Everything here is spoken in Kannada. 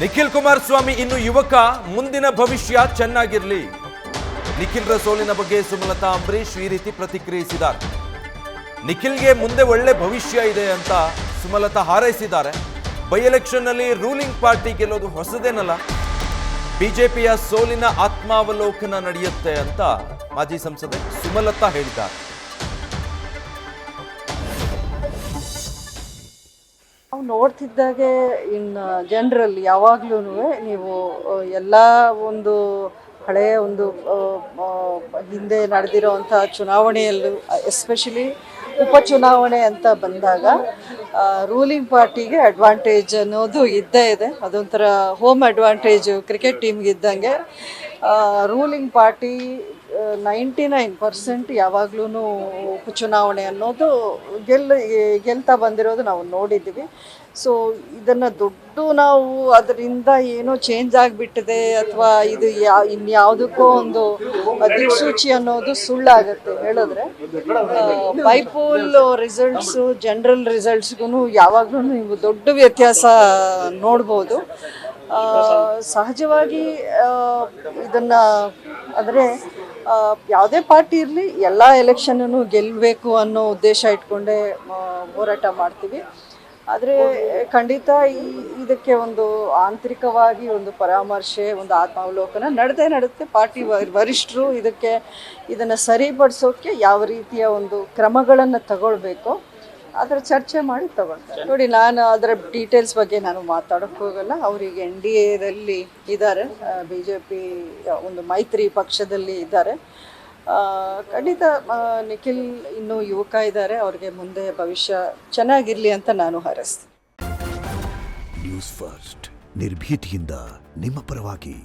ನಿಖಿಲ್ ಕುಮಾರಸ್ವಾಮಿ ಇನ್ನು ಯುವಕ, ಮುಂದಿನ ಭವಿಷ್ಯ ಚೆನ್ನಾಗಿರಲಿ. ನಿಖಿಲ್ರ ಸೋಲಿನ ಬಗ್ಗೆ ಸುಮಲತಾ ಅಂಬರೀಶ್ ಈ ರೀತಿ ಪ್ರತಿಕ್ರಿಯಿಸಿದ್ದಾರೆ. ನಿಖಿಲ್ಗೆ ಮುಂದೆ ಒಳ್ಳೆ ಭವಿಷ್ಯ ಇದೆ ಅಂತ ಸುಮಲತಾ ಹಾರೈಸಿದ್ದಾರೆ. ಬೈ ಎಲೆಕ್ಷನ್ ನಲ್ಲಿ ರೂಲಿಂಗ್ ಪಾರ್ಟಿ ಗೆಲ್ಲೋದು ಹೊಸದೇನಲ್ಲ. ಬಿಜೆಪಿಯ ಸೋಲಿನ ಆತ್ಮಾವಲೋಕನ ನಡೆಯುತ್ತೆ ಅಂತ ಮಾಜಿ ಸಂಸದೆ ಸುಮಲತಾ ಹೇಳಿದ್ದಾರೆ. ನಾವು ನೋಡ್ತಿದ್ದಾಗೆ ಜನರಲ್ಲಿ ಯಾವಾಗ್ಲೂ ನೀವು ಎಲ್ಲ ಒಂದು ಹಳೆಯ ಒಂದು ಹಿಂದೆ ನಡೆದಿರೋವಂಥ ಚುನಾವಣೆಯಲ್ಲೂ ಎಸ್ಪೆಷಲಿ ಉಪಚುನಾವಣೆ ಅಂತ ಬಂದಾಗ ರೂಲಿಂಗ್ ಪಾರ್ಟಿಗೆ ಅಡ್ವಾಂಟೇಜ್ ಅನ್ನೋದು ಇದ್ದೇ ಇದೆ. ಅದೊಂಥರ ಹೋಮ್ ಅಡ್ವಾಂಟೇಜು ಕ್ರಿಕೆಟ್ ಟೀಮ್ಗೆ ಇದ್ದಂಗೆ. ರೂಲಿಂಗ್ ಪಾರ್ಟಿ 99% ಯಾವಾಗ್ಲೂ ಉಪಚುನಾವಣೆ ಅನ್ನೋದು ಗೆಲ್ತಾ ಬಂದಿರೋದು ನಾವು ನೋಡಿದ್ದೀವಿ. ಸೊ ಇದನ್ನು ನಾವು ಅದರಿಂದ ಏನೋ ಚೇಂಜ್ ಆಗಿಬಿಟ್ಟಿದೆ ಅಥವಾ ಇದು ಇನ್ಯಾವುದಕ್ಕೋ ಒಂದು ದಿಕ್ಸೂಚಿ ಅನ್ನೋದು ಸುಳ್ಳಾಗುತ್ತೆ ಹೇಳಿದ್ರೆ. ಬೈಪೋಲ್ ರಿಸಲ್ಟ್ಸು ಜನರಲ್ ರಿಸಲ್ಟ್ಸ್ಗೂ ಯಾವಾಗಲೂ ನೀವು ದೊಡ್ಡ ವ್ಯತ್ಯಾಸ ನೋಡ್ಬೋದು. ಸಹಜವಾಗಿ ಇದನ್ನು ಅಂದರೆ ಯಾವುದೇ ಪಾರ್ಟಿ ಇರಲಿ ಎಲ್ಲ ಎಲೆಕ್ಷನ್ನೂ ಗೆಲ್ಲಬೇಕು ಅನ್ನೋ ಉದ್ದೇಶ ಇಟ್ಕೊಂಡೇ ಹೋರಾಟ ಮಾಡ್ತೀವಿ. ಆದರೆ ಖಂಡಿತ ಇದಕ್ಕೆ ಒಂದು ಆಂತರಿಕವಾಗಿ ಒಂದು ಪರಾಮರ್ಶೆ, ಒಂದು ಆತ್ಮಾವಲೋಕನ ನಡೆಯುತ್ತೆ. ಪಾರ್ಟಿ ವರಿಷ್ಠರು ಇದನ್ನು ಸರಿಪಡಿಸೋಕ್ಕೆ ಯಾವ ರೀತಿಯ ಒಂದು ಕ್ರಮಗಳನ್ನು ತಗೊಳ್ಬೇಕು ಅದರ ಚರ್ಚೆ ಮಾಡಿ ತಗೊಳ್ತಾರೆ. ನೋಡಿ, ನಾನು ಅದರ ಡೀಟೇಲ್ಸ್ ಬಗ್ಗೆ ನಾನು ಮಾತಾಡೋಕ್ಕೆ ಹೋಗಲ್ಲ. ಅವರಿಗೆ NDAದಲ್ಲಿ ಇದ್ದಾರೆ, BJP ಒಂದು ಮೈತ್ರಿ ಪಕ್ಷದಲ್ಲಿ ಇದ್ದಾರೆ. ಖಂಡಿತ ನಿಖಿಲ್ ಇನ್ನೂ ಯುವಕ ಇದ್ದಾರೆ, ಅವ್ರಿಗೆ ಮುಂದೆ ಭವಿಷ್ಯ ಚೆನ್ನಾಗಿರಲಿ ಅಂತ ನಾನು ಹಾರೈಸ್ತೀನಿ. ನ್ಯೂಸ್ ಫಸ್ಟ್ ನಿರ್ಭೀತಿಯಿಂದ ನಿಮ್ಮ ಪರವಾಗಿ.